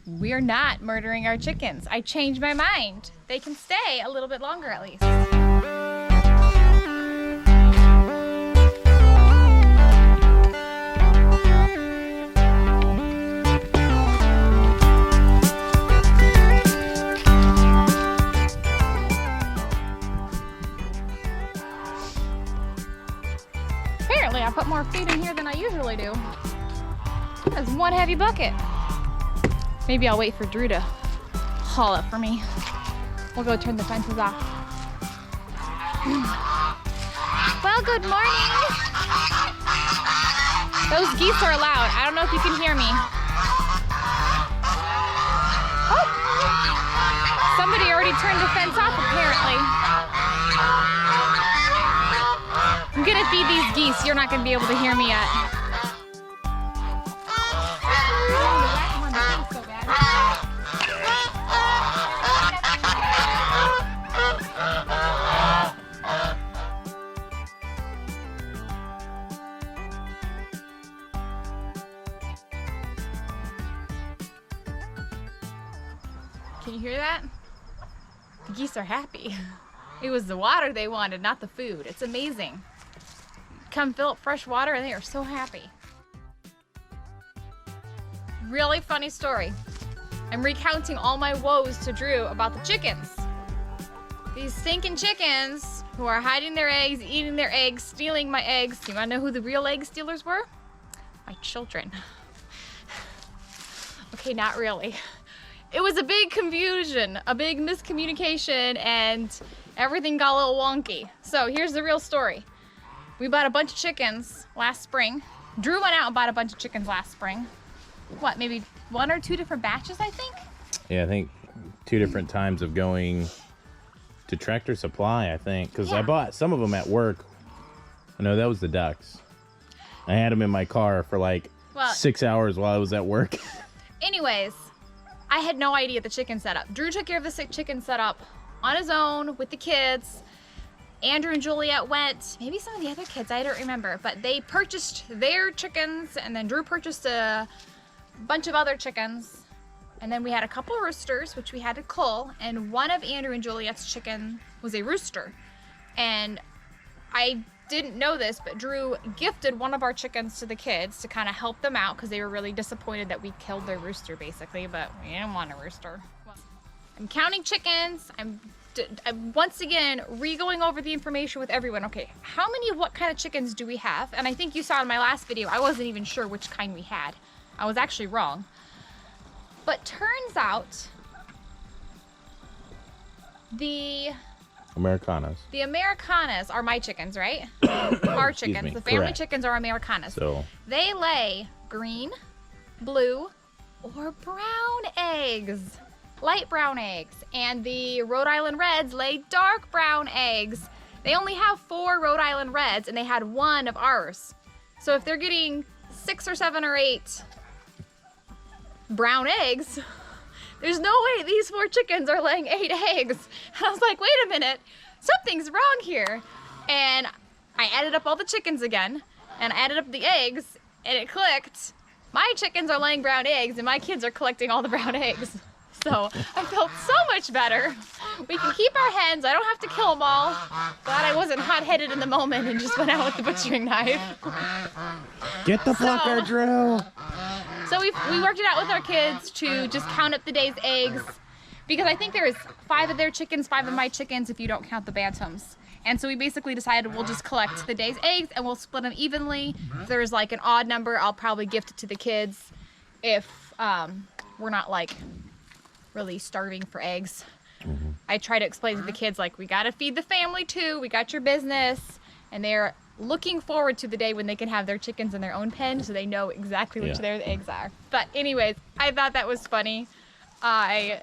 we're not murdering our chickens. I changed my mind. They can stay a little bit longer at least. Apparently I put more food in here than I usually do. That's one heavy bucket. Maybe I'll wait for Drew to haul it for me. We'll go turn the fences off. Well, good morning. Those geese are loud. I don't know if you can hear me. Oh! Somebody already turned the fence off, apparently. I'm gonna feed these geese. You're not gonna be able to hear me yet. Can you hear that? The geese are happy. It was the water they wanted, not the food. It's amazing. Come fill up fresh water and they are so happy. Really funny story. I'm recounting all my woes to Drew about the chickens. These stinking chickens who are hiding their eggs, eating their eggs, stealing my eggs. Do you want to know who the real egg stealers were? My children. Okay, not really. It was a big confusion, a big miscommunication, and everything got a little wonky. So here's the real story. We bought a bunch of chickens last spring. Drew went out and bought a bunch of chickens last spring. What, maybe 1 or 2 different batches, I think? Yeah, I think 2 different times of going to Tractor Supply, I think. Because I bought some of them at work. No, that was the ducks. I had them in my car for like 6 hours while I was at work. Anyways, I had no idea the chicken setup. Drew took care of the chicken setup on his own with the kids. Andrew and Juliet went, maybe some of the other kids, I don't remember, but they purchased their chickens, and then Drew purchased a bunch of other chickens. And then we had a couple roosters, which we had to cull, and one of Andrew and Juliet's chicken was a rooster. And I didn't know this, but Drew gifted one of our chickens to the kids to kind of help them out because they were really disappointed that we killed their rooster, basically, but we didn't want a rooster. I'm counting chickens. I'm once again re-going over the information with everyone. Okay, how many of what kind of chickens do we have? And I think you saw in my last video, I wasn't even sure which kind we had. I was actually wrong. But turns out the Americanas are my chickens, right? Our chickens. The family chickens are Americanas. So they lay green, blue, or brown eggs. Light brown eggs. And the Rhode Island Reds lay dark brown eggs. They only have 4 Rhode Island Reds, and they had 1 of ours. So if they're getting 6 or 7 or 8 brown eggs, there's no way these 4 chickens are laying 8 eggs. And I was like, wait a minute, something's wrong here. And I added up all the chickens again, and I added up the eggs, and it clicked. My chickens are laying brown eggs, and my kids are collecting all the brown eggs. So I felt so much better. We can keep our hens. I don't have to kill them all. Glad I wasn't hot-headed in the moment and just went out with the butchering knife. Get the plucker, Drew. So we worked it out with our kids to just count up the day's eggs, because I think there's 5 of their chickens, 5 of my chickens if you don't count the bantams. And so we basically decided we'll just collect the day's eggs and we'll split them evenly. If there's like an odd number, I'll probably gift it to the kids if we're not like really starving for eggs. I try to explain to the kids, like, we gotta feed the family too, we got your business, and they're looking forward to the day when they can have their chickens in their own pen so they know exactly which their eggs are. But anyways, I thought that was funny. I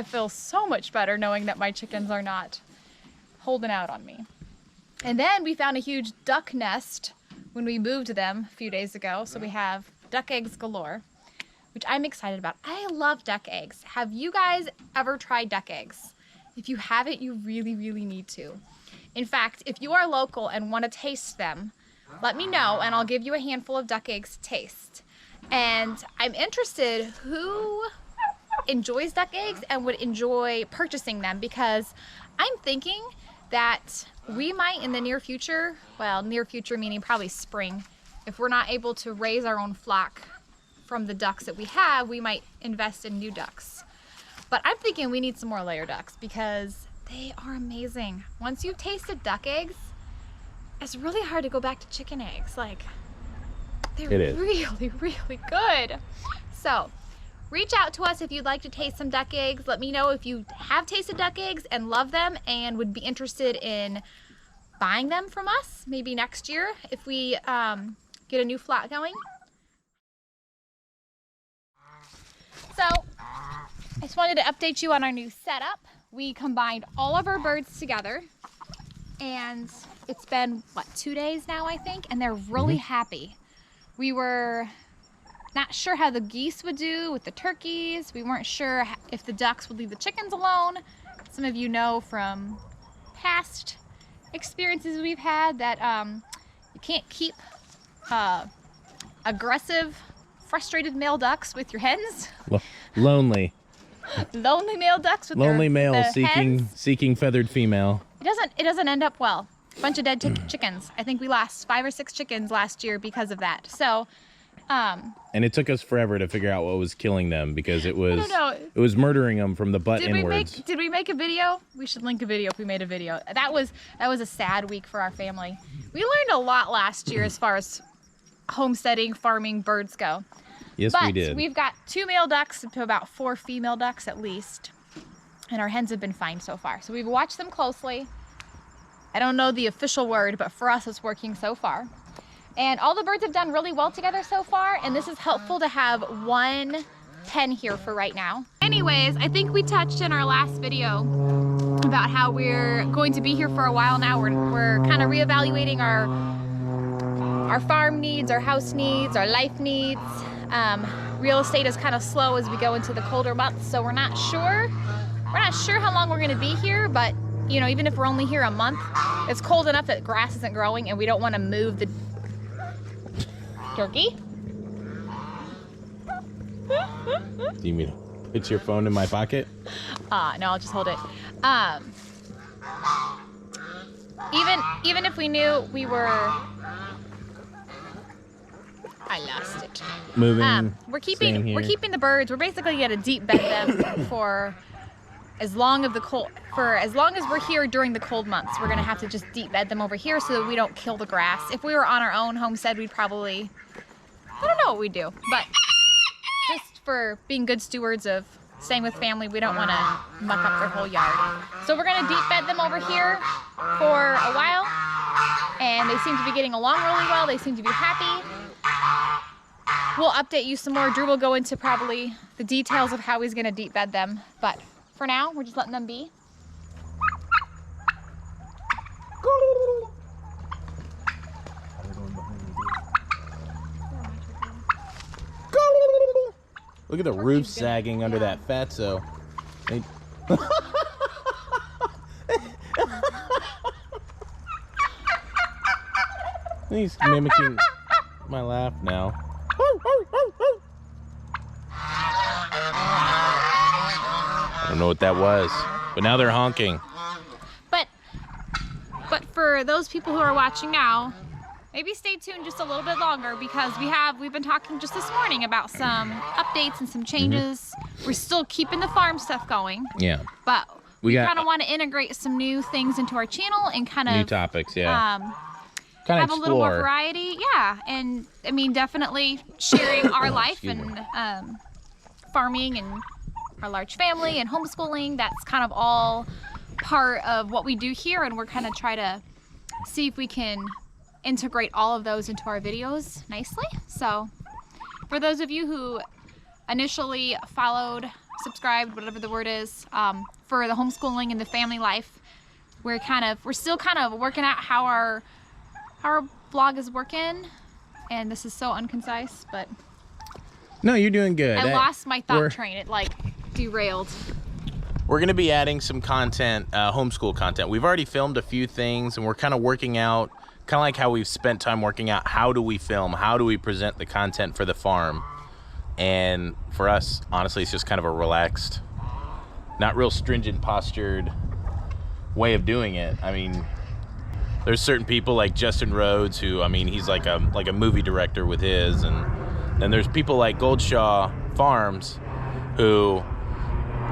feel so much better knowing that my chickens are not holding out on me. And then we found a huge duck nest when we moved them a few days ago, so we have duck eggs galore, which I'm excited about. I love duck eggs. Have you guys ever tried duck eggs? If you haven't, you really, really need to. In fact, if you are local and want to taste them, let me know and I'll give you a handful of duck eggs to taste. And I'm interested, who enjoys duck eggs and would enjoy purchasing them, because I'm thinking that we might in the near future, well, near future meaning probably spring, if we're not able to raise our own flock from the ducks that we have, we might invest in new ducks. But I'm thinking we need some more layer ducks because they are amazing. Once you've tasted duck eggs, it's really hard to go back to chicken eggs. Like, they're really, really good. So reach out to us if you'd like to taste some duck eggs. Let me know if you have tasted duck eggs and love them and would be interested in buying them from us maybe next year if we get a new flock going. So I just wanted to update you on our new setup. We combined all of our birds together, and it's been, what, 2 days now, I think, and they're really happy. We were not sure how the geese would do with the turkeys. We weren't sure if the ducks would leave the chickens alone. Some of you know from past experiences we've had that you can't keep aggressive, frustrated male ducks with your hens. Lonely Male ducks with lonely their, male the seeking feathered female. It doesn't end up well. Bunch of dead chickens. I think we lost 5 or 6 chickens last year because of that. So and it took us forever to figure out what was killing them, because it was I don't know. it was murdering them from the butt inwards. Did we make a video? We should link a video if we made a video. That was a sad week for our family. We learned a lot last year as far as homesteading, farming, birds go. Yes, but we did. We've got 2 male ducks to about 4 female ducks at least. And our hens have been fine so far. So we've watched them closely. I don't know the official word, but for us it's working so far. And all the birds have done really well together so far, and this is helpful to have 1 pen here for right now. Anyways, I think we touched in our last video about how we're going to be here for a while now. We're kind of reevaluating our farm needs, our house needs, our life needs. Real estate is kind of slow as we go into the colder months, so we're not sure how long we're going to be here, but you know, even if we're only here a month, it's cold enough that grass isn't growing and we don't want to move the turkey. Do you mean it's your phone in my pocket? No, I'll just hold it. Even if we knew we were, I lost it. Moving. We're keeping the birds. We're basically gonna deep bed them for as long as we're here during the cold months. We're gonna have to just deep bed them over here so that we don't kill the grass. If we were on our own homestead, we'd probably, I don't know what we'd do, but just for being good stewards of staying with family, we don't want to muck up their whole yard. So we're gonna deep bed them over here for a while, and they seem to be getting along really well. They seem to be happy. We'll update you some more. Drew will go into probably the details of how he's gonna deep bed them, but for now, we're just letting them be. Look at the roof sagging under that fatso. He's mimicking my laugh now. I don't know what that was, but now they're honking. But for those people who are watching now, maybe stay tuned just a little bit longer, because we've been talking just this morning about some updates and some changes. We're still keeping the farm stuff going. Yeah. But we kind of want to integrate some new things into our channel and kind of new topics, yeah. Kind of have a little more variety, yeah. And I mean, definitely sharing our life and farming and our large family and homeschooling. That's kind of all part of what we do here, and we're kind of try to see if we can integrate all of those into our videos nicely. So for those of you who initially followed, subscribed, whatever the word is, for the homeschooling and the family life, we're still kind of working out how our blog is working, and this is so unconcise, but no, you're doing good. I lost my thought train. It like derailed. We're going to be adding some content, homeschool content. We've already filmed a few things, and we're kind of working out, kind of like how we've spent time working out how do we film, how do we present the content for the farm. And for us, honestly, it's just kind of a relaxed, not real stringent postured way of doing it. I mean, there's certain people like Justin Rhodes who, I mean, he's like a movie director with his, and then there's people like Goldshaw Farms who,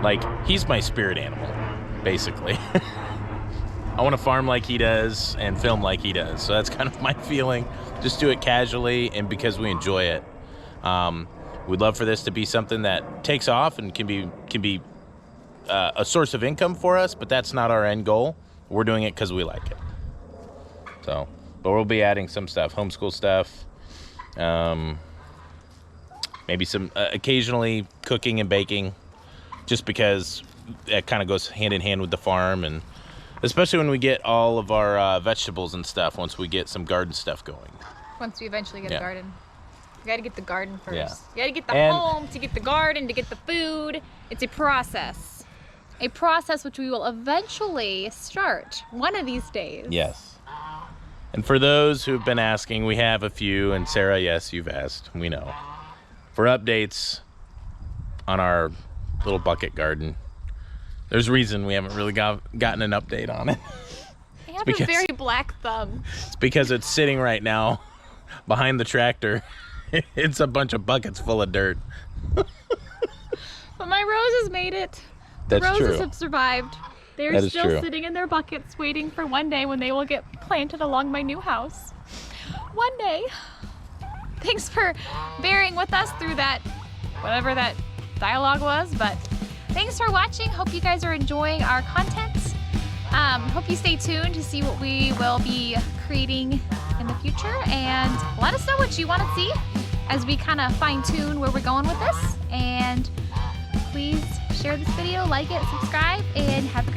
like, he's my spirit animal, basically. I want to farm like he does and film like he does. So that's kind of my feeling. Just do it casually and because we enjoy it. We'd love for this to be something that takes off and can be a source of income for us, but that's not our end goal. We're doing it because we like it. So, but we'll be adding some stuff, homeschool stuff, maybe some occasionally cooking and baking, just because it kind of goes hand in hand with the farm, and especially when we get all of our vegetables and stuff, once we get some garden stuff going. Once we eventually get a garden. You gotta get the garden first. Yeah. You gotta get the home to get the garden, to get the food. It's a process. A process which we will eventually start one of these days. Yes. And for those who've been asking, we have a few, and Sarah, yes, you've asked, we know, for updates on our little bucket garden. There's a reason we haven't really gotten an update on it. I have a very black thumb. It's because it's sitting right now behind the tractor. It's a bunch of buckets full of dirt. But my roses made it. That's the roses true. have survived. They're That is still true. sitting in their buckets waiting for one day when they will get planted along my new house. One day. Thanks for bearing with us through that, whatever that dialogue was, but thanks for watching. Hope you guys are enjoying our content. Hope you stay tuned to see what we will be creating in the future, and let us know what you want to see as we kind of fine-tune where we're going with this. And please share this video, like it, subscribe, and have a